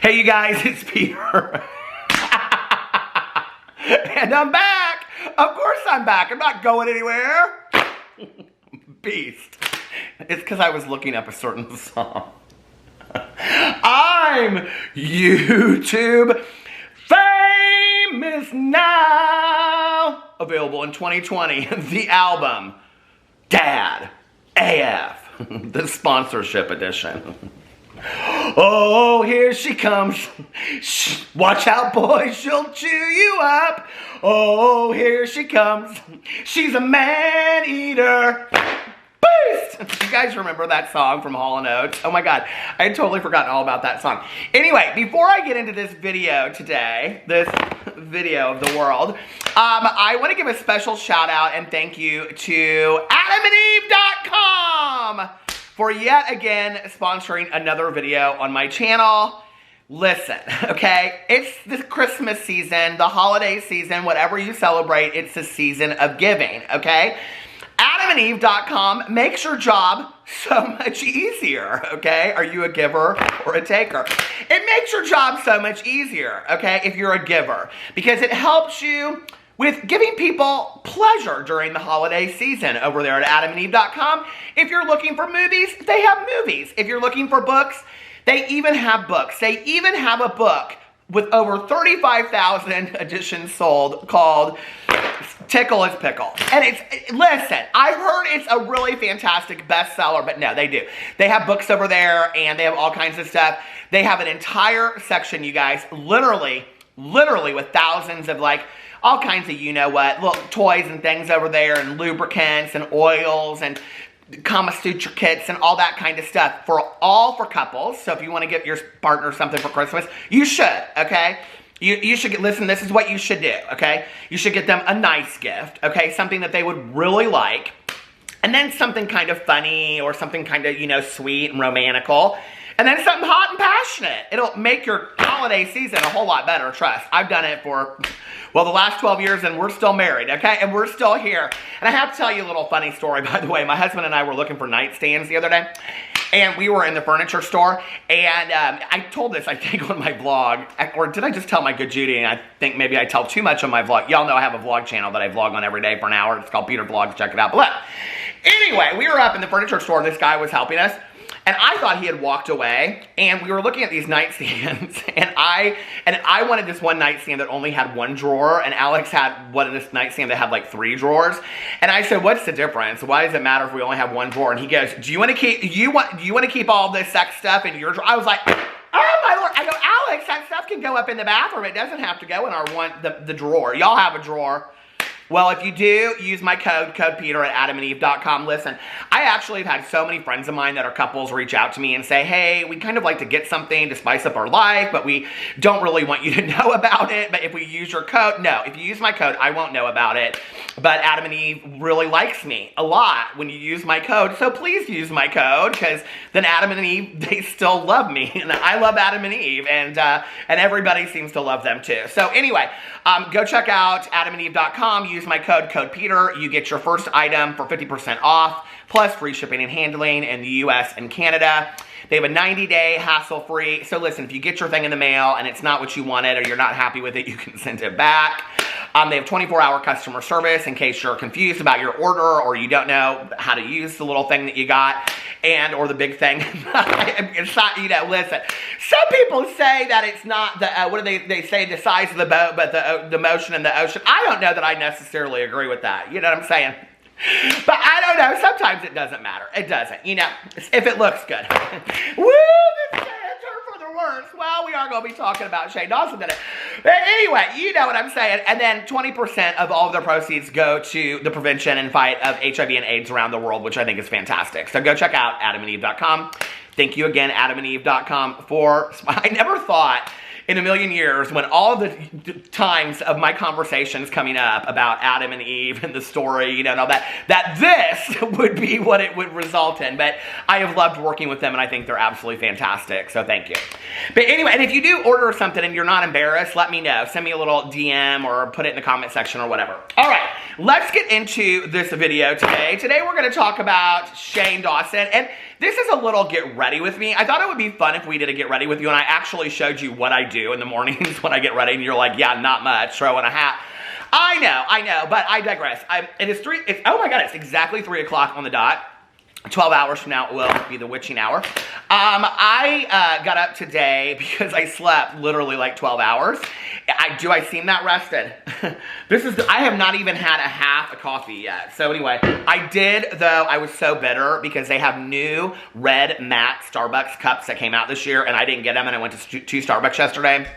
Hey you guys, it's Peter. And I'm back. Of course I'm back. I'm not going anywhere. Beast. It's because I was looking up a certain song. I'm YouTube famous now. Available in 2020. The album Dad AF. The sponsorship edition. Oh, here she comes. Watch out, boys, she'll chew you up. Oh, here she comes. She's a man-eater. Beast! You guys remember that song from Hall & Oates? Oh my God, I had totally forgotten all about that song. Anyway, before I get into this video today, this video of the world, I want to give a special shout out and thank you to AdamandEve.com for yet again sponsoring another video on my channel. Listen, okay, it's the Christmas season, the holiday season, whatever you celebrate, it's the season of giving, okay? AdamandEve.com makes your job so much easier, okay? Are you a giver or a taker? It makes your job so much easier, okay, if you're a giver, because it helps you with giving people pleasure during the holiday season over there at AdamandEve.com. If you're looking for movies, they have movies. If you're looking for books, they even have books. They even have a book with over 35,000 editions sold called Tickle is Pickle. And listen, I heard it's a really fantastic bestseller, but no, they do. They have books over there and they have all kinds of stuff. They have an entire section, you guys, literally with thousands of all kinds of you-know-what, little toys and things over there, and lubricants and oils and Kama Sutra kits and all that kind of stuff for couples. So if you want to get your partner something for Christmas, you should, okay? You should listen, this is what you should do, okay? You should get them a nice gift, okay? Something that they would really like. And then something kind of funny or something kind of, sweet and romantical. And then something hot and passionate. It'll make your holiday season a whole lot better, trust. I've done it for, the last 12 years and we're still married, okay? And we're still here. And I have to tell you a little funny story, by the way. My husband and I were looking for nightstands the other day. And we were in the furniture store. And I told this, I think, on my vlog. Or did I just tell my good Judy? And I think maybe I tell too much on my vlog. Y'all know I have a vlog channel that I vlog on every day for an hour. It's called Peter Vlogs. Check it out below. Anyway, we were up in the furniture store. This guy was helping us. And I thought he had walked away, and we were looking at these nightstands, and I wanted this one nightstand that only had one drawer, and Alex had one of this nightstand that had 3 drawers. And I said, "What's the difference? Why does it matter if we only have one drawer?" And he goes, "Do you want to keep all this sex stuff in your drawer?" I was like, "Oh my Lord!" I go, "Alex, that stuff can go up in the bathroom. It doesn't have to go in our the drawer. Y'all have a drawer." Well, if you do, use my code Peter at AdamandEve.com. Listen, I actually have had so many friends of mine that are couples reach out to me and say, "Hey, we kind of like to get something to spice up our life, but we don't really want you to know about it. But if we use your code," no, if you use my code, I won't know about it. But Adam and Eve really likes me a lot when you use my code. So please use my code, because then Adam and Eve, they still love me. And I love Adam and Eve, and everybody seems to love them too. So anyway, go check out AdamandEve.com. Use my code Peter. You get your first item for 50% off, plus free shipping and handling in the US and Canada. They have a 90-day hassle-free. So listen, if you get your thing in the mail and it's not what you wanted or you're not happy with it, you can send it back. They have 24-hour customer service in case you're confused about your order or you don't know how to use the little thing that you got or the big thing. It's not, listen. Some people say that it's not the, what do they say, the size of the boat, but the motion in the ocean. I don't know that I necessarily agree with that. You know what I'm saying? But I don't know. Sometimes it doesn't matter. It doesn't. If it looks good. Woo! This is for the worst. Well, we are going to be talking about Shane Dawson today. But anyway, you know what I'm saying. And then 20% of all of their proceeds go to the prevention and fight of HIV and AIDS around the world, which I think is fantastic. So go check out AdamandEve.com. Thank you again, AdamandEve.com, for... I never thought in a million years, when all the times of my conversations coming up about Adam and Eve and the story, and all that this would be what it would result in. But I have loved working with them, and I think they're absolutely fantastic, so thank you. But anyway, and if you do order something and you're not embarrassed, let me know. Send me a little DM or put it in the comment section or whatever. All right, let's get into this video today. Today we're going to talk about Shane Dawson, and this is a little get ready with me. I thought it would be fun if we did a get ready with you, and I actually showed you what I do in the mornings when I get ready, and you're like, yeah, not much, throw in a hat. I know, but I digress. Oh my God, it's exactly 3 o'clock on the dot. 12 hours from now, it will be the witching hour. I got up today because I slept literally like 12 hours. I seem that rested? I have not even had a half a coffee yet. So anyway, I did, though, I was so bitter because they have new red matte Starbucks cups that came out this year, and I didn't get them, and I went to 2 Starbucks yesterday.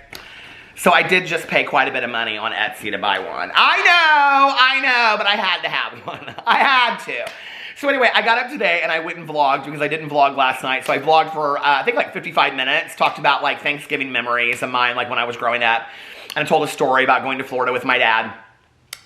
So I did just pay quite a bit of money on Etsy to buy one. I know, but I had to have one. I had to. So anyway, I got up today and I went and vlogged because I didn't vlog last night. So I vlogged for, I think like 55 minutes, talked about like Thanksgiving memories of mine, like when I was growing up. And I told a story about going to Florida with my dad.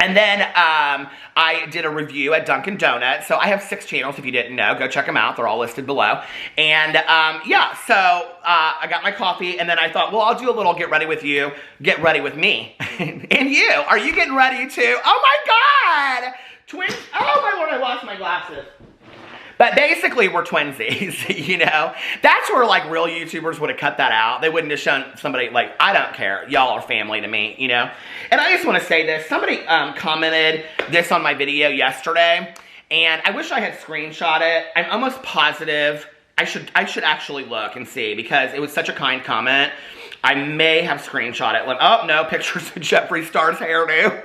And then I did a review at Dunkin' Donuts. So I have 6 channels, if you didn't know. Go check them out. They're all listed below. And yeah, so I got my coffee, and then I thought, well, I'll do a little get ready with you, get ready with me. And you, are you getting ready too? Oh my God! Twins, oh my Lord, I lost my glasses. But basically, we're twinsies, you know? That's where, like, real YouTubers would have cut that out. They wouldn't have shown somebody, like, I don't care. Y'all are family to me, you know? And I just want to say this. Somebody commented this on my video yesterday, and I wish I had screenshot it. I'm almost positive. I should actually look and see, because it was such a kind comment. I may have screenshot it. Oh, no, pictures of Jeffree Star's hairdo.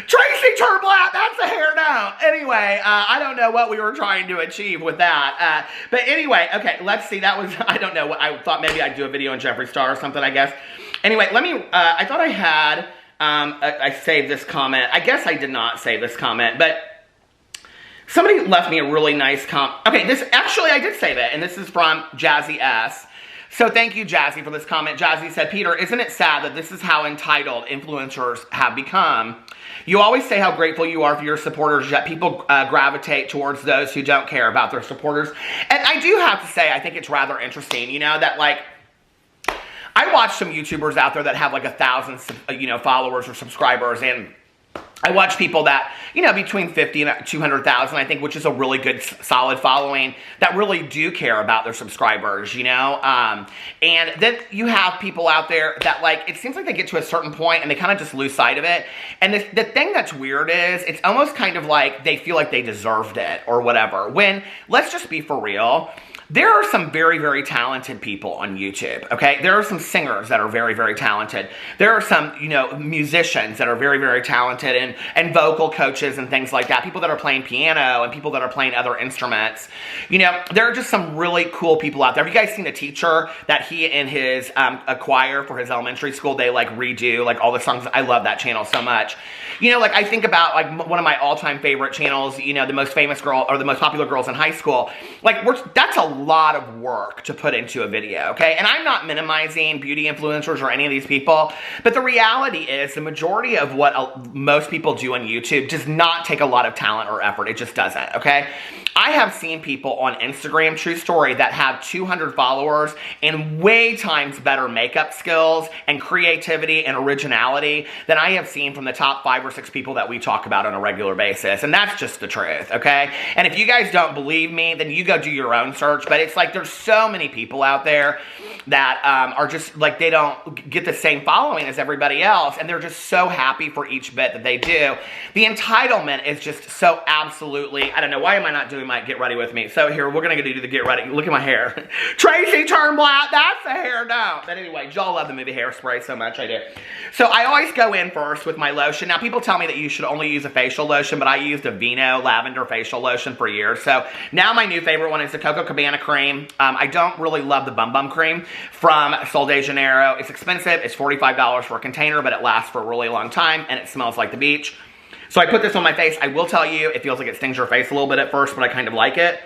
Tracy Turnblatt, that's a hairdo. Anyway, I don't know what we were trying to achieve with that. But anyway, okay, let's see. That was, I don't know. I thought maybe I'd do a video on Jeffree Star or something, I guess. Anyway, let me, I thought I had, I saved this comment. I guess I did not save this comment, but somebody left me a really nice comment. Okay, actually, I did save it, and this is from Jazzy S. So thank you, Jazzy, for this comment. Jazzy said, Peter, isn't it sad that this is how entitled influencers have become? You always say how grateful you are for your supporters, yet people gravitate towards those who don't care about their supporters. And I do have to say, I think it's rather interesting, you know, that like, I watch some YouTubers out there that have like 1,000, you know, followers or subscribers, and I watch people that, you know, between 50 and 200,000, I think, which is a really good, solid following, that really do care about their subscribers, you know? And then you have people out there that, like, it seems like they get to a certain point and they kind of just lose sight of it. And the thing that's weird is, it's almost kind of like they feel like they deserved it or whatever. When, let's just be for real, there are some very, very talented people on YouTube, okay? There are some singers that are very, very talented. There are some, you know, musicians that are very, very talented, and vocal coaches and things like that. People that are playing piano and people that are playing other instruments. You know, there are just some really cool people out there. Have you guys seen a teacher that he and his a choir for his elementary school, they like redo like all the songs? I love that channel so much. You know, like I think about like one of my all-time favorite channels, you know, the most famous girl or the most popular girls in high school. Like that's a lot of work to put into a video, okay? And I'm not minimizing beauty influencers or any of these people, but the reality is the majority of what most people do on YouTube does not take a lot of talent or effort. It just doesn't, okay? I have seen people on Instagram, true story, that have 200 followers and way times better makeup skills and creativity and originality than I have seen from the top 5 or 6 people that we talk about on a regular basis. And that's just the truth, okay? And if you guys don't believe me, then you go do your own search. But it's like there's so many people out there that are just like, they don't get the same following as everybody else, and they're just so happy for each bit that they do. The entitlement is just so absolutely, I don't know, why am I not doing my get ready with me? So here, we're gonna do the get ready. Look at my hair. Tracy Turnblatt, that's a hair down. But anyway, y'all love the movie Hairspray so much, I do. So I always go in first with my lotion. Now people tell me that you should only use a facial lotion, but I used a Vino lavender facial lotion for years. So now my new favorite one is the Coco Cabana cream. I don't really love the Bum Bum cream from Sol de Janeiro. It's expensive. It's $45 for a container, but it lasts for a really long time, and it smells like the beach. So I put this on my face. I will tell you, it feels like it stings your face a little bit at first, but I kind of like it.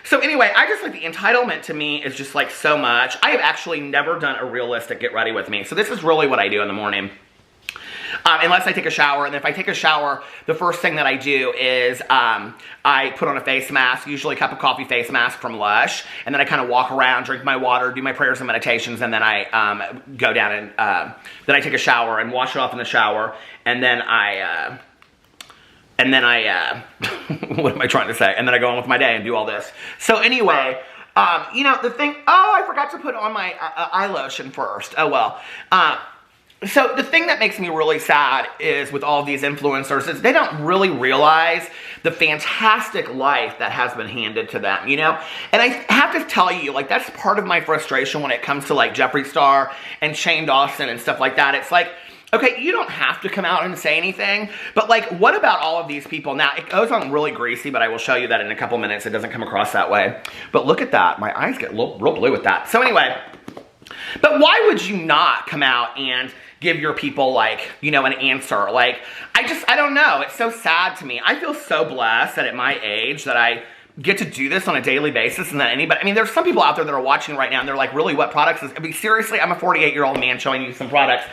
So anyway, I just like the entitlement to me is just like so much. I have actually never done a realistic get ready with me. So this is really what I do in the morning. Unless I take a shower, and if I take a shower, the first thing that I do is I put on a face mask, usually a cup of coffee face mask from Lush, and then I kind of walk around, drink my water, do my prayers and meditations, and then I go down and then I take a shower and wash it off in the shower, and then And then I, what am I trying to say? And then I go on with my day and do all this. So anyway, you know, the thing, oh, I forgot to put on my eye lotion first. Oh, well. So the thing that makes me really sad is with all these influencers is they don't really realize the fantastic life that has been handed to them, you know? And I have to tell you, like, that's part of my frustration when it comes to, like, Jeffree Star and Shane Dawson and stuff like that. It's like, okay, you don't have to come out and say anything, but, like, what about all of these people? Now, it goes on really greasy, but I will show you that in a couple minutes. It doesn't come across that way. But look at that. My eyes get real blue with that. So anyway, but why would you not come out and give your people, like, you know, an answer? Like, I don't know. It's so sad to me. I feel so blessed that at my age that I get to do this on a daily basis and that anybody, I mean, there's some people out there that are watching right now and they're like, really, what products is, I mean, seriously, I'm a 48-year-old man showing you some products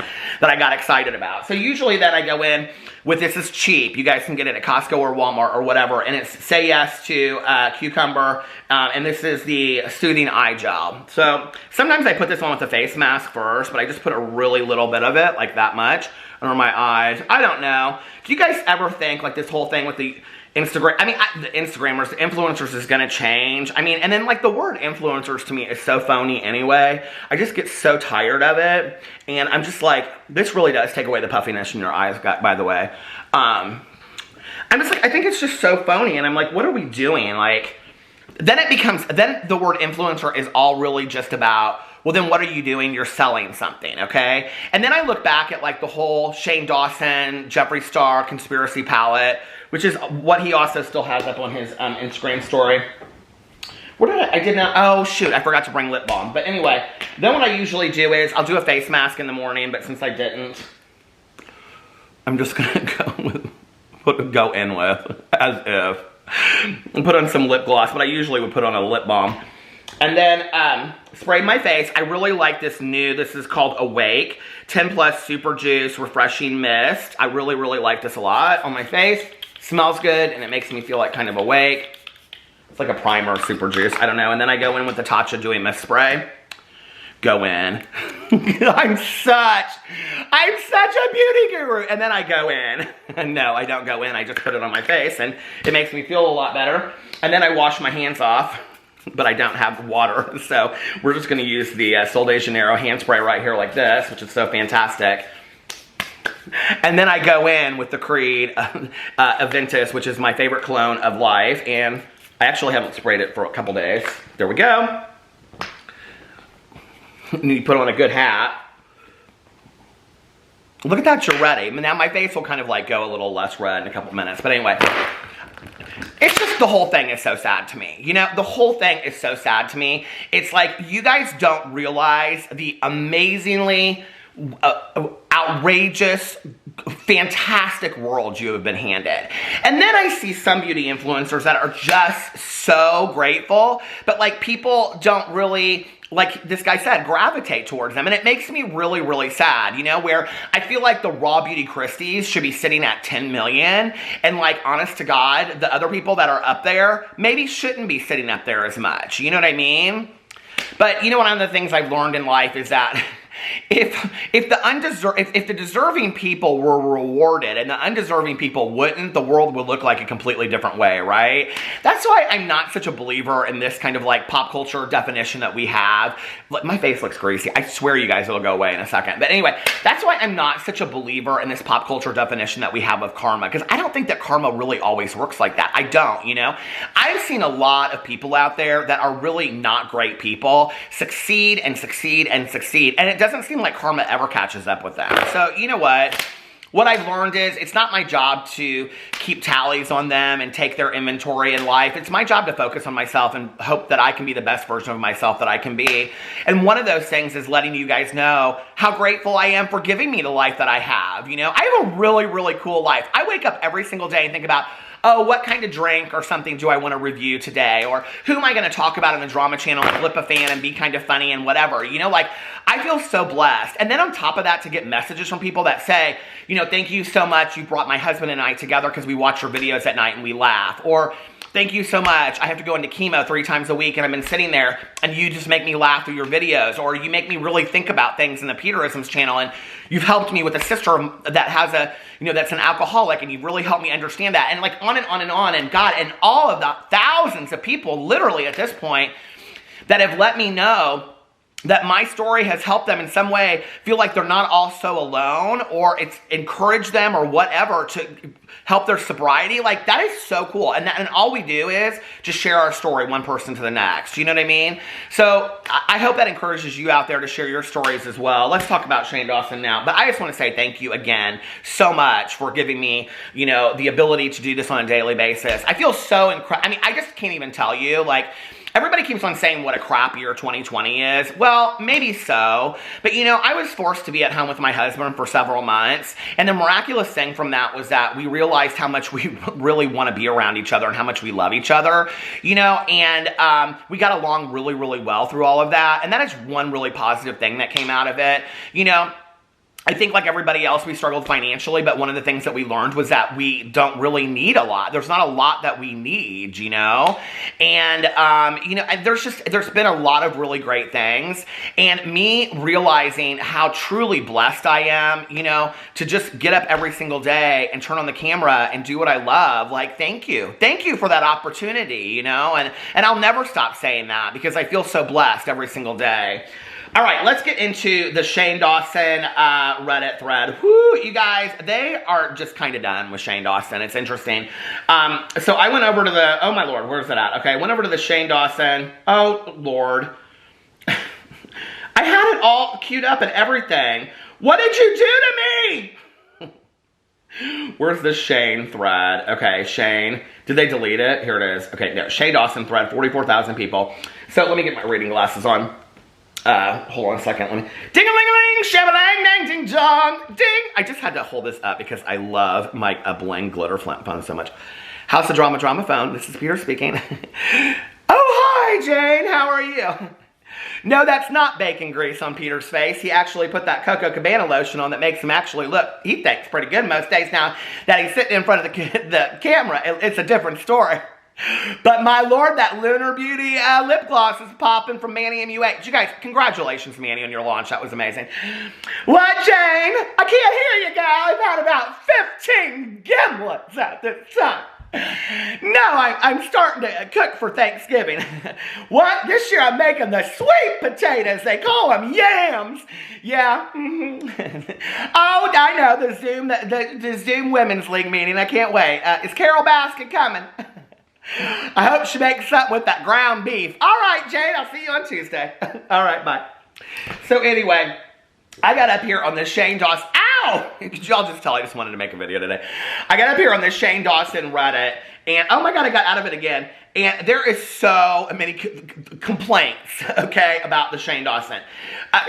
that I got excited about. So usually then I go in with, this is cheap. You guys can get it at Costco or Walmart or whatever. And it's Say Yes to Cucumber. And this is the Soothing Eye Gel. So sometimes I put this on with a face mask first, but I just put a really little bit of it, like that much, under my eyes. I don't know. Do you guys ever think, like, this whole thing with the Instagram, I mean, the Instagrammers, the influencers is going to change? I mean, and then, like, the word influencers to me is so phony anyway. I just get so tired of it. And I'm just like, this really does take away the puffiness in your eyes, by the way. I'm just like, I think it's just so phony. And I'm like, what are we doing? Like, then it becomes, then the word influencer is all really just about, well, then what are you doing? You're selling something, okay? And then I look back at, like, the whole Shane Dawson, Jeffree Star conspiracy palette, which is what he also still has up on his Instagram story. What did I did not, oh shoot, I forgot to bring lip balm. But anyway, then what I usually do is, I'll do a face mask in the morning, but since I didn't, I'm just gonna go in with, as if, and put on some lip gloss, but I usually would put on a lip balm. And then spray my face. I really like this new, this is called Awake, 10 Plus Super Juice Refreshing Mist. I really, really like this a lot on my face. Smells good, and it makes me feel like kind of awake. It's like a primer, super juice, I don't know. And then I go in with the Tatcha Dewy Mist Spray. Go in. I'm such a beauty guru. And then I go in. No, I don't go in, I just put it on my face, and it makes me feel a lot better. And then I wash my hands off, but I don't have water. So we're just gonna use the Sol de Janeiro hand spray right here like this, which is so fantastic. And then I go in with the Creed Aventus, which is my favorite cologne of life. And I actually haven't sprayed it for a couple days. There we go. And you put on a good hat. Look at that, you're ready. Now my face will kind of like go a little less red in a couple minutes. But anyway, it's just the whole thing is so sad to me. You know, the whole thing is so sad to me. It's like you guys don't realize the amazingly outrageous, fantastic world you have been handed. And then I see some beauty influencers that are just so grateful, but like people don't really, like this guy said, gravitate towards them. And it makes me really, really sad, you know, where I feel like the Raw Beauty Christies should be sitting at 10 million. And like, honest to God, the other people that are up there maybe shouldn't be sitting up there as much. You know what I mean? But you know, one of the things I've learned in life is that if the deserving people were rewarded and the undeserving people wouldn't, the world would look like a completely different way, right? That's why I'm not such a believer in this kind of like pop culture definition that we have. Look, my face looks greasy. I swear you guys it'll go away in a second. But anyway, that's why I'm not such a believer in this pop culture definition that we have of karma, because I don't think that karma really always works like that. I don't, you know? I've seen a lot of people out there that are really not great people succeed and succeed and succeed, and it doesn't seem like karma ever catches up with them. So, you know what? What I've learned is it's not my job to keep tallies on them and take their inventory in life. It's my job to focus on myself and hope that I can be the best version of myself that I can be. And one of those things is letting you guys know how grateful I am for giving me the life that I have. You know, I have a really, really cool life. I wake up every single day and think about, oh, what kind of drink or something do I want to review today? Or who am I going to talk about in the drama channel and flip a fan and be kind of funny and whatever? You know, like, I feel so blessed. And then on top of that, to get messages from people that say, you know, thank you so much. You brought my husband and I together because we watch your videos at night and we laugh. Or, thank you so much. I have to go into chemo 3 times a week and I've been sitting there and you just make me laugh through your videos, or you make me really think about things in the Peterisms channel, and you've helped me with a sister that has a, that's an alcoholic, and you've really helped me understand that, and like on and on and on, and God, and all of the thousands of people, literally at this point, that have let me know that my story has helped them in some way feel like they're not all so alone, or it's encouraged them or whatever to help their sobriety. Like, that is so cool. And all we do is just share our story one person to the next. You know what I mean? So I hope that encourages you out there to share your stories as well. Let's talk about Shane Dawson now. But I just want to say thank you again so much for giving me, the ability to do this on a daily basis. I feel so incredible. I mean, I just can't even tell you, like, everybody keeps on saying what a crap year 2020 is. Well, maybe so. But, I was forced to be at home with my husband for several months. And the miraculous thing from that was that we realized how much we really want to be around each other and how much we love each other, and we got along really, really well through all of that. And that is one really positive thing that came out of it. I think like everybody else, we struggled financially, but one of the things that we learned was that we don't really need a lot. There's not a lot that we need, and, there's been a lot of really great things, and me realizing how truly blessed I am, to just get up every single day and turn on the camera and do what I love. Like, thank you for that opportunity, and I'll never stop saying that because I feel so blessed every single day. All right, let's get into the Shane Dawson Reddit thread. Whoo, you guys, they are just kind of done with Shane Dawson. It's interesting. So I went over to the, oh my Lord, where's that at? Okay, I went over to the Shane Dawson. Oh Lord. I had it all queued up and everything. What did you do to me? Where's the Shane thread? Okay, Shane. Did they delete it? Here it is. Okay, no, Shane Dawson thread, 44,000 people. So let me get my reading glasses on. Hold on a second. Let me. Ding-a-ling-a-ling, shabba-lang, dang, ding-dong, ding. I just had to hold this up because I love my bling glitter flint phone so much. House of Drama phone. This is Peter speaking. Oh, hi, Jane. How are you? No, that's not bacon grease on Peter's face. He actually put that Coco Cabana lotion on that makes him actually look, he thinks pretty good most days now that he's sitting in front of the camera. It's a different story. But my Lord, that Lunar Beauty lip gloss is popping from Manny MUH. You guys, congratulations, Manny, on your launch. That was amazing. What, Jane? I can't hear you, gal. I've had about 15 gimlets at this time. No, I'm starting to cook for Thanksgiving. What? This year I'm making the sweet potatoes. They call them yams. Yeah. Oh, I know, the Zoom Women's League meeting. I can't wait. Is Carol Baskin coming? I hope she makes something with that ground beef. All right, Jane, I'll see you on Tuesday. All right, bye. So anyway, I got up here on this Shane Dawson. Ow! Could y'all just tell I just wanted to make a video today? I got up here on this Shane Dawson Reddit, and oh my God, I got out of it again. And there is so many complaints, okay, about the Shane Dawson.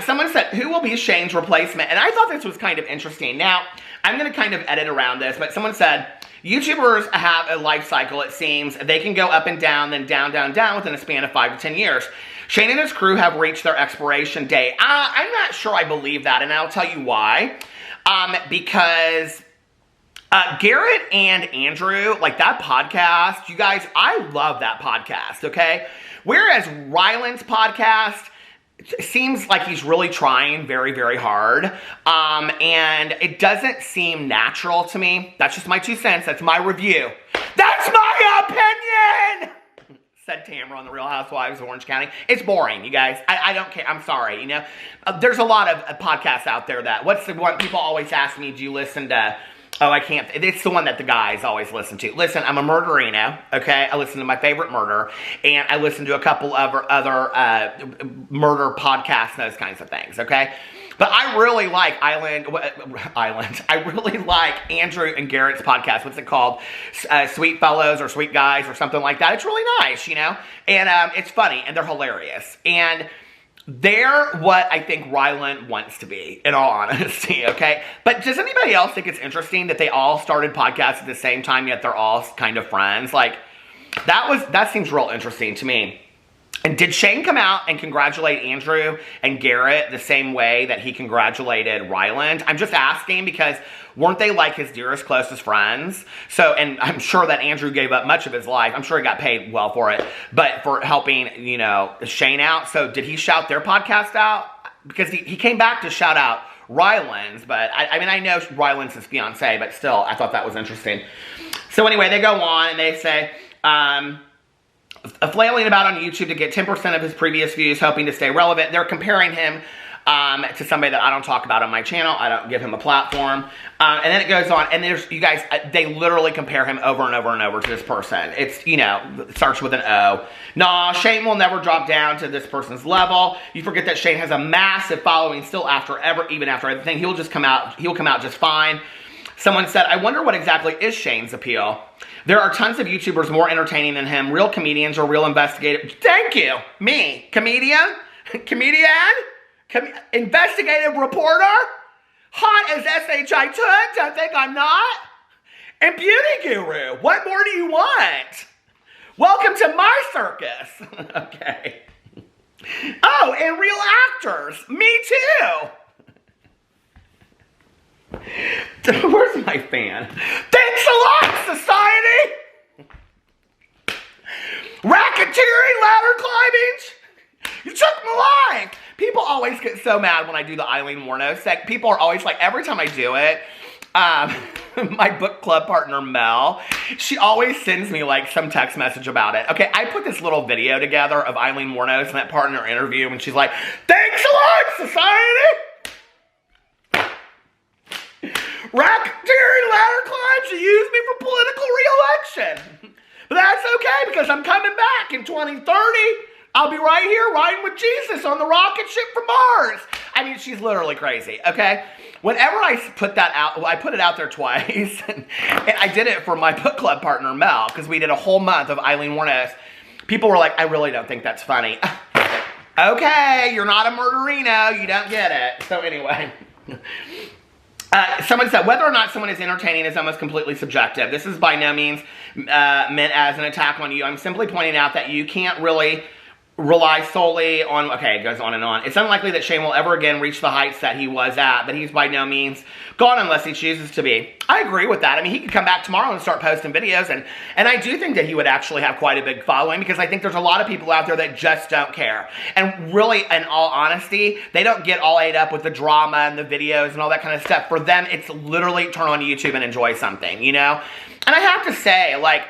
Someone said, who will be Shane's replacement? And I thought this was kind of interesting. Now, I'm going to kind of edit around this, but someone said, YouTubers have a life cycle, it seems. They can go up and down, then down, down, down within a span of 5 to 10 years. Shane and his crew have reached their expiration date. I'm not sure I believe that, and I'll tell you why. Because Garrett and Andrew, like that podcast, you guys, I love that podcast, okay? Whereas Ryland's podcast seems like he's really trying very, very hard. And it doesn't seem natural to me. That's just my 2 cents. That's my review. That's my opinion! Said Tamara on the Real Housewives of Orange County. It's boring, you guys. I don't care. I'm sorry, there's a lot of podcasts out there that, what's the one people always ask me, do you listen to... Oh, I can't. It's the one that the guys always listen to. Listen, I'm a murderino, okay? I listen to my favorite murder, and I listen to a couple of other murder podcasts and those kinds of things, okay? But I really like Island. I really like Andrew and Garrett's podcast. What's it called? Sweet Fellows or Sweet Guys or something like that. It's really nice, And it's funny, and they're hilarious. And... they're what I think Ryland wants to be, in all honesty, okay? But does anybody else think it's interesting that they all started podcasts at the same time, yet they're all kind of friends? Like, that seems real interesting to me. And did Shane come out and congratulate Andrew and Garrett the same way that he congratulated Ryland? I'm just asking because weren't they like his dearest, closest friends? So, and I'm sure that Andrew gave up much of his life. I'm sure he got paid well for it, but for helping, you know, Shane out. So did he shout their podcast out? Because he came back to shout out Ryland's, but I mean, I know Ryland's his fiance, but still, I thought that was interesting. So anyway, they go on and they say, flailing about on YouTube to get 10% of his previous views, hoping to stay relevant. They're comparing him to somebody that I don't talk about on my channel. I don't give him a platform. And then it goes on, and there's, you guys, they literally compare him over and over and over to this person. It's, you know, it starts with an O. Nah, Shane will never drop down to this person's level. You forget that Shane has a massive following still even after everything. He'll come out just fine. Someone said, I wonder what exactly is Shane's appeal. There are tons of YouTubers more entertaining than him. Real comedians or real investigative. Thank you. Me. Comedian? Investigative reporter? Hot as S.H.I. Took? Don't think I'm not? And beauty guru. What more do you want? Welcome to my circus. Okay. Oh, and real actors. Me too. Where's my fan? Thanks a lot, society! Racketeering, ladder climbing. You took my life. People always get so mad when I do the Eileen Wuornos. People are always like, every time I do it, my book club partner, Mel, she always sends me like some text message about it. Okay, I put this little video together of Eileen Wuornos and that part in her interview, and she's like, thanks a lot, society! Racketeering ladder climbs to use me for political re-election. But that's okay because I'm coming back in 2030. I'll be right here riding with Jesus on the rocket ship from Mars. I mean, she's literally crazy, okay? Whenever I put that out, well, I put it out there twice. And I did it for my book club partner, Mel, because we did a whole month of Eileen Wuornos. People were like, I really don't think that's funny. Okay, you're not a murderino. You don't get it. So anyway... someone said, whether or not someone is entertaining is almost completely subjective. This is by no means meant as an attack on you. I'm simply pointing out that you can't really rely solely on, okay, it goes on and on. It's unlikely that Shane will ever again reach the heights that he was at, but he's by no means gone unless he chooses to be. I agree with that. I mean, he could come back tomorrow and start posting videos, and I do think that he would actually have quite a big following because I think there's a lot of people out there that just don't care. And really, in all honesty, they don't get all ate up with the drama and the videos and all that kind of stuff. For them, it's literally turn on YouTube and enjoy something, you know? And I have to say, like,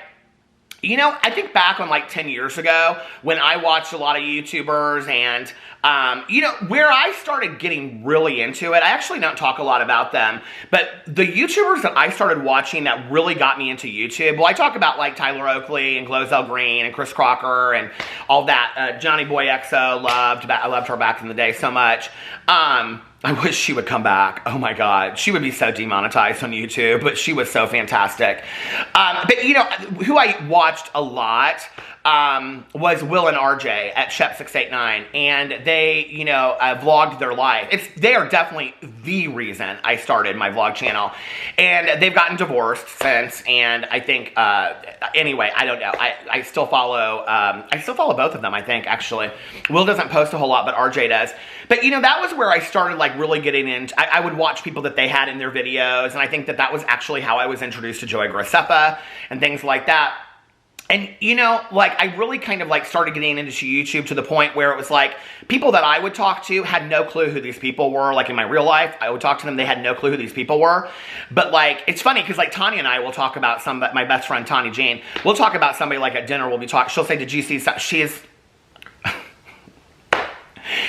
you know, I think back on like 10 years ago when I watched a lot of YouTubers and, you know, where I started getting really into it, I actually don't talk a lot about them, but the YouTubers that I started watching that really got me into YouTube, well, I talk about like Tyler Oakley and Glozell Green and Chris Crocker and all that. Johnny Boy XO, I loved her back in the day so much. I wish she would come back. Oh my God. She would be so demonetized on YouTube, but she was so fantastic. But you know, who I watched a lot was Will and RJ at Shep689, and they, you know, vlogged their life. They are definitely the reason I started my vlog channel, and they've gotten divorced since, and I think, anyway, I don't know. I still follow both of them, I think, actually. Will doesn't post a whole lot, but RJ does. But, you know, that was where I started, like, really getting into, I would watch people that they had in their videos, and I think that that was actually how I was introduced to Joey Graceffa and things like that. And, you know, like, I really kind of, like, started getting into YouTube to the point where it was, like, people that I would talk to had no clue who these people were. Like, in my real life, I would talk to them, they had no clue who these people were. But, like, it's funny, because, like, Tanya and I will talk about my best friend, Tanya Jane, we'll talk about somebody, like, at dinner, we'll be talking, she'll say, did you see,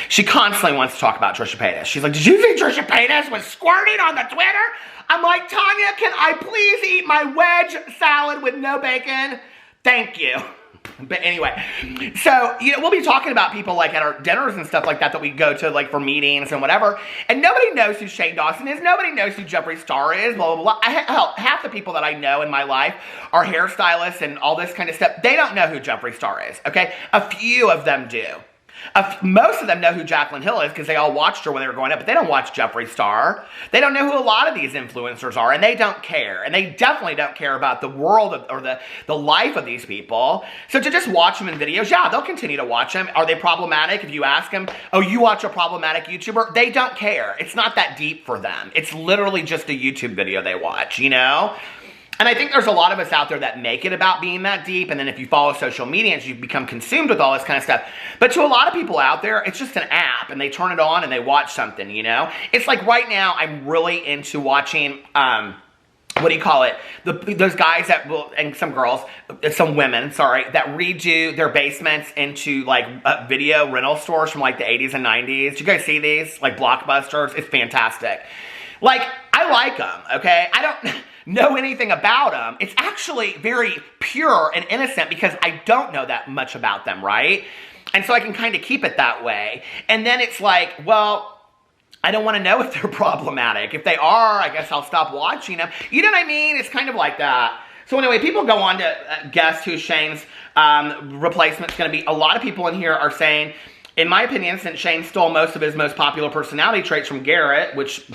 she constantly wants to talk about Trisha Paytas. She's like, did you see Trisha Paytas was squirting on the Twitter? I'm like, Tanya, can I please eat my wedge salad with no bacon? Thank you. But anyway, so, you know, we'll be talking about people, like, at our dinners and stuff like that we go to, like, for meetings and whatever, and nobody knows who Shane Dawson is, nobody knows who Jeffree Star is, blah, blah, blah. Hell, half the people that I know in my life are hairstylists and all this kind of stuff. They don't know who Jeffree Star is, okay? A few of them do. Most of them know who Jaclyn Hill is because they all watched her when they were growing up, but they don't watch Jeffree Star. They don't know who a lot of these influencers are, and they don't care. And they definitely don't care about the world or the life of these people. So to just watch them in videos, yeah, they'll continue to watch them. Are they problematic? If you ask them, oh, you watch a problematic YouTuber? They don't care. It's not that deep for them. It's literally just a YouTube video they watch, you know? And I think there's a lot of us out there that make it about being that deep, and then if you follow social media, you become consumed with all this kind of stuff. But to a lot of people out there, it's just an app, and they turn it on and they watch something, you know? It's like right now, I'm really into watching, what do you call it? Those guys that will, and some girls, some women, sorry, that redo their basements into like video rental stores from like the 80s and 90s. Do you guys see these? Like Blockbusters? It's fantastic. Like, I like them, okay? I don't know anything about them. It's actually very pure and innocent because I don't know that much about them, right? And so I can kind of keep it that way. And then it's like, well, I don't want to know if they're problematic. If they are, I guess I'll stop watching them. You know what I mean? It's kind of like that. So anyway, people go on to guess who Shane's replacement's going to be. A lot of people in here are saying, in my opinion, since Shane stole most of his most popular personality traits from Garrett, which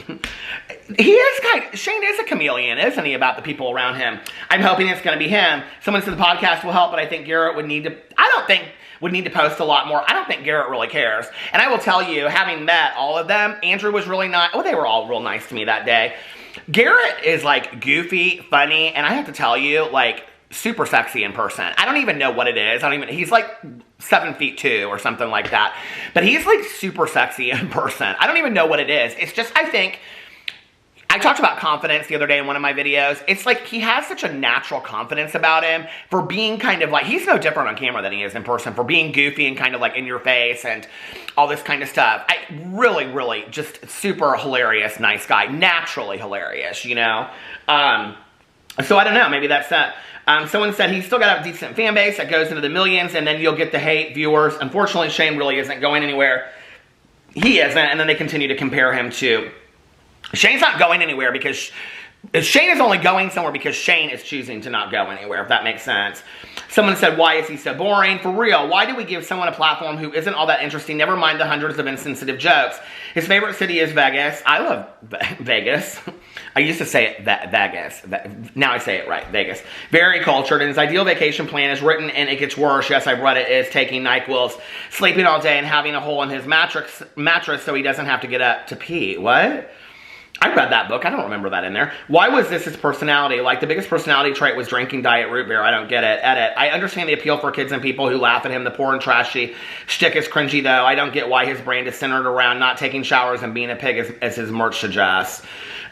Shane is a chameleon, isn't he, about the people around him? I'm hoping it's going to be him. Someone said the podcast will help, but I think Garrett would need to post a lot more. I don't think Garrett really cares. And I will tell you, having met all of them, Andrew was really nice. Oh, they were all real nice to me that day. Garrett is like goofy, funny, and I have to tell you, like, super sexy in person. I don't even know what it is. He's like 7'2" or something like that. But he's like super sexy in person. I don't even know what it is. It's just, I think, I talked about confidence the other day in one of my videos. It's like he has such a natural confidence about him for being kind of like, he's no different on camera than he is in person, for being goofy and kind of like in your face and all this kind of stuff. Really, really just super hilarious, nice guy. Naturally hilarious, you know? So I don't know, maybe that's that. Someone said he's still got a decent fan base that goes into the millions, and then you'll get the hate viewers. Unfortunately, Shane really isn't going anywhere. He isn't, and then they continue to compare him to... Shane's not going anywhere because... Shane is only going somewhere because Shane is choosing to not go anywhere, if that makes sense. Someone said, why is he so boring? For real, why do we give someone a platform who isn't all that interesting? Never mind the hundreds of insensitive jokes. His favorite city is Vegas. I love Vegas. I used to say it Vegas. Now I say it right, Vegas. Very cultured, and his ideal vacation plan is written, and it gets worse. Yes, I've read it, is taking NyQuils, sleeping all day, and having a hole in his mattress so he doesn't have to get up to pee. What? I read that book. I don't remember that in there. Why was this his personality? Like, the biggest personality trait was drinking diet root beer. I don't get it. Edit. I understand the appeal for kids and people who laugh at him. The poor and trashy shtick is cringy, though. I don't get why his brand is centered around not taking showers and being a pig, as his merch suggests.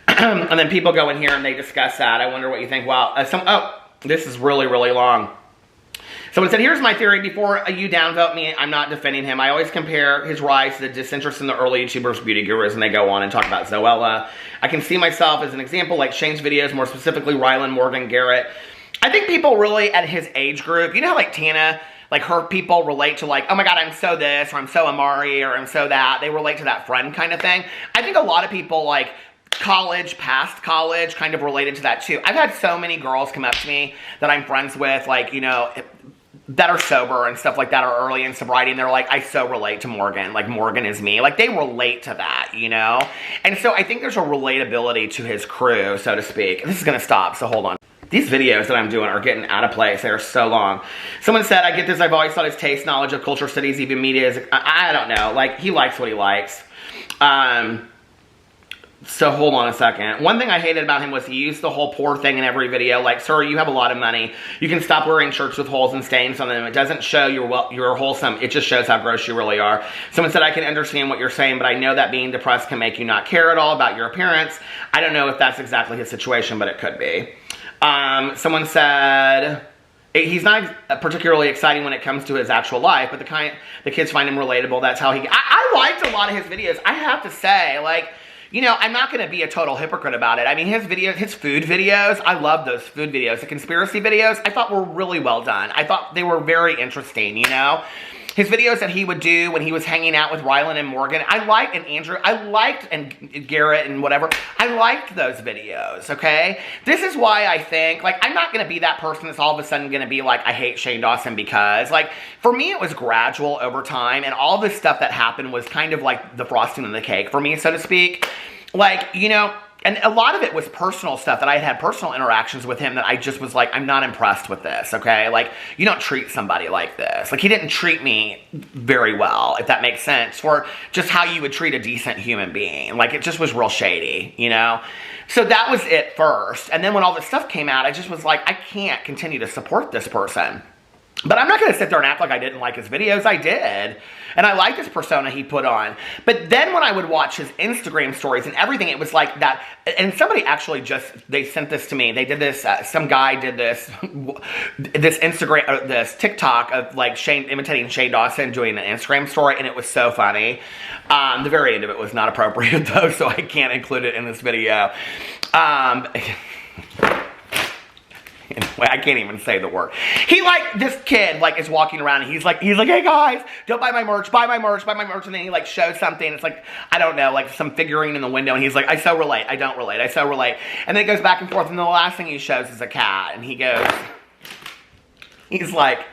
And then people go in here and they discuss that. I wonder what you think. Wow. This is really, really long. Someone said, here's my theory. Before you downvote me, I'm not defending him. I always compare his rise to the disinterest in the early YouTubers, beauty gurus, and they go on and talk about Zoella. I can see myself as an example, like Shane's videos, more specifically Rylan, Morgan, Garrett. I think people really at his age group, you know how like Tana, like her people relate to like, oh my God, I'm so this, or I'm so Amari, or I'm so that. They relate to that friend kind of thing. I think a lot of people like college, past college, kind of related to that too. I've had so many girls come up to me that I'm friends with, like, you know, that are sober and stuff like that, are early in sobriety, and they're like, I so relate to Morgan. Like, Morgan is me. Like, they relate to that, you know? And so I think there's a relatability to his crew, so to speak. This is going to stop, so hold on. These videos that I'm doing are getting out of place. They are so long. Someone said, I get this. I've always thought his taste, knowledge of culture, studies, even media is... I don't know. Like, he likes what he likes. So hold on a second. One thing I hated about him was he used the whole poor thing in every video. Like, sir, you have a lot of money. You can stop wearing shirts with holes and stains on them. It doesn't show you're wholesome. It just shows how gross you really are. Someone said, I can understand what you're saying, but I know that being depressed can make you not care at all about your appearance. I don't know if that's exactly his situation, but it could be. Someone said... He's not particularly exciting when it comes to his actual life, but the kids find him relatable. That's how he... I liked a lot of his videos. I have to say, like... You know, I'm not going to be a total hypocrite about it. I mean, his food videos, I love those food videos. The conspiracy videos, I thought were really well done. I thought they were very interesting, you know? his videos that he would do when he was hanging out with Rylan and Morgan. I liked, and Andrew, I liked, and Garrett and whatever. I liked those videos, okay? This is why I think, like, I'm not going to be that person that's all of a sudden going to be like, I hate Shane Dawson because, like, for me, it was gradual over time, and all this stuff that happened was kind of like the frosting on the cake for me, so to speak. Like, you know, and a lot of it was personal stuff that I had personal interactions with him that I just was like, I'm not impressed with this, okay? Like, you don't treat somebody like this. Like, he didn't treat me very well, if that makes sense, for just how you would treat a decent human being. Like, it just was real shady, you know? So that was it first. And then when all this stuff came out, I just was like, I can't continue to support this person. But I'm not going to sit there and act like I didn't like his videos. I did. And I liked his persona he put on. But then when I would watch his Instagram stories and everything, it was like that. And somebody actually they sent this to me. They did this, some guy did this, this Instagram, this TikTok of like imitating Shane Dawson doing an Instagram story. And it was so funny. The very end of it was not appropriate though, so I can't include it in this video. Anyway, I can't even say the word. He, like, this kid, like, is walking around and he's like, hey guys, don't buy my merch, buy my merch, buy my merch. And then he, like, shows something. It's like, I don't know, like some figurine in the window. And he's like, I so relate, I don't relate, I so relate. And then it goes back and forth. And the last thing he shows is a cat. And he's like,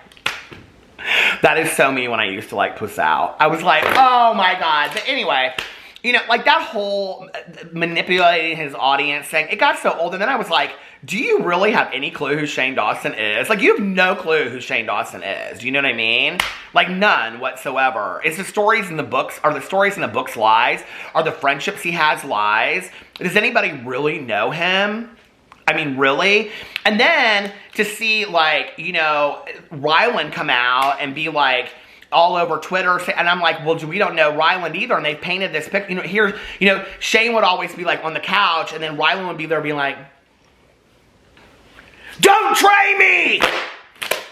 that is so me when I used to, like, puss out. I was like, oh my God. But anyway, you know, like that whole manipulating his audience thing, it got so old. And then I was like, do you really have any clue who Shane Dawson is? Like, you have no clue who Shane Dawson is. Do you know what I mean? Like, none whatsoever. Is the stories in the books, are the stories in the books lies? Are the friendships he has lies? Does anybody really know him? I mean, really? And then to see, like, you know, Rylan come out and be like, all over Twitter, and I'm like, well, we don't know Rylan either, and they painted this picture, you know, here, you know, Shane would always be like on the couch, and then Rylan would be there being like, don't try me!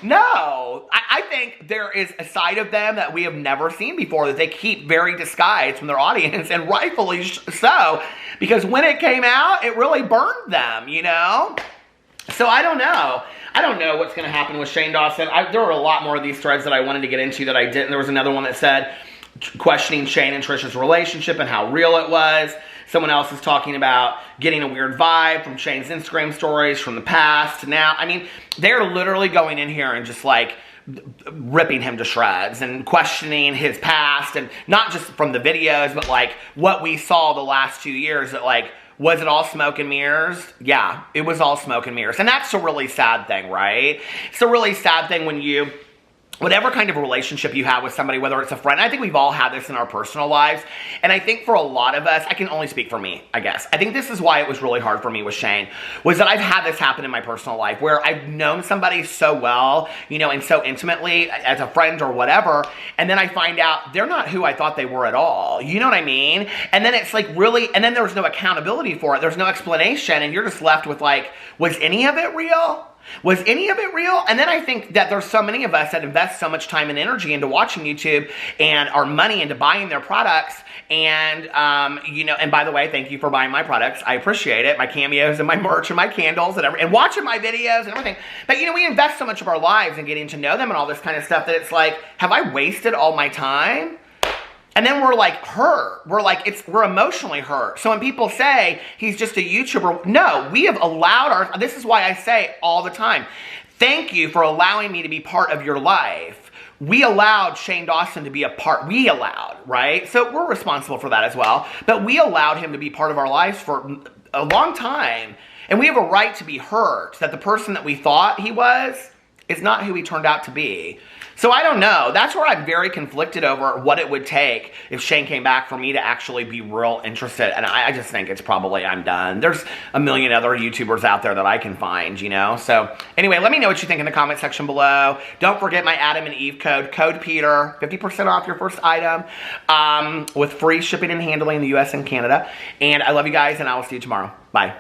No, I think there is a side of them that we have never seen before that they keep very disguised from their audience, and rightfully so, because when it came out, it really burned them, you know? So I don't know. I don't know what's going to happen with Shane Dawson. There were a lot more of these threads that I wanted to get into that I didn't. There was another one that said, questioning Shane and Trisha's relationship and how real it was. Someone else is talking about getting a weird vibe from Shane's Instagram stories from the past to now. I mean, they're literally going in here and just like ripping him to shreds and questioning his past, and not just from the videos, but like what we saw the last 2 years, that like, was it all smoke and mirrors? Yeah, it was all smoke and mirrors. And that's a really sad thing, right? It's a really sad thing when you, whatever kind of relationship you have with somebody, whether it's a friend, I think we've all had this in our personal lives. And I think for a lot of us, I can only speak for me, I guess. I think this is why it was really hard for me with Shane, was that I've had this happen in my personal life where I've known somebody so well, you know, and so intimately as a friend or whatever, and then I find out they're not who I thought they were at all. You know what I mean? And then it's like really, and then there's no accountability for it. There's no explanation, and you're just left with like, was any of it real? Was any of it real? And then I think that there's so many of us that invest so much time and energy into watching YouTube and our money into buying their products. And, you know, and by the way, thank you for buying my products. I appreciate it. My cameos and my merch and my candles and watching my videos and everything. But, you know, we invest so much of our lives in getting to know them and all this kind of stuff that it's like, have I wasted all my time? And then we're like hurt. We're emotionally hurt. So when people say he's just a YouTuber, no, we have allowed this is why I say all the time, thank you for allowing me to be part of your life. We allowed Shane Dawson to be right? So we're responsible for that as well. But we allowed him to be part of our lives for a long time. And we have a right to be hurt that the person that we thought he was is not who he turned out to be. So I don't know. That's where I'm very conflicted over what it would take if Shane came back for me to actually be real interested. And I just think it's probably I'm done. There's a million other YouTubers out there that I can find, you know? So anyway, let me know what you think in the comment section below. Don't forget my Adam and Eve code Peter, 50% off your first item with free shipping and handling in the US and Canada. And I love you guys, and I will see you tomorrow. Bye.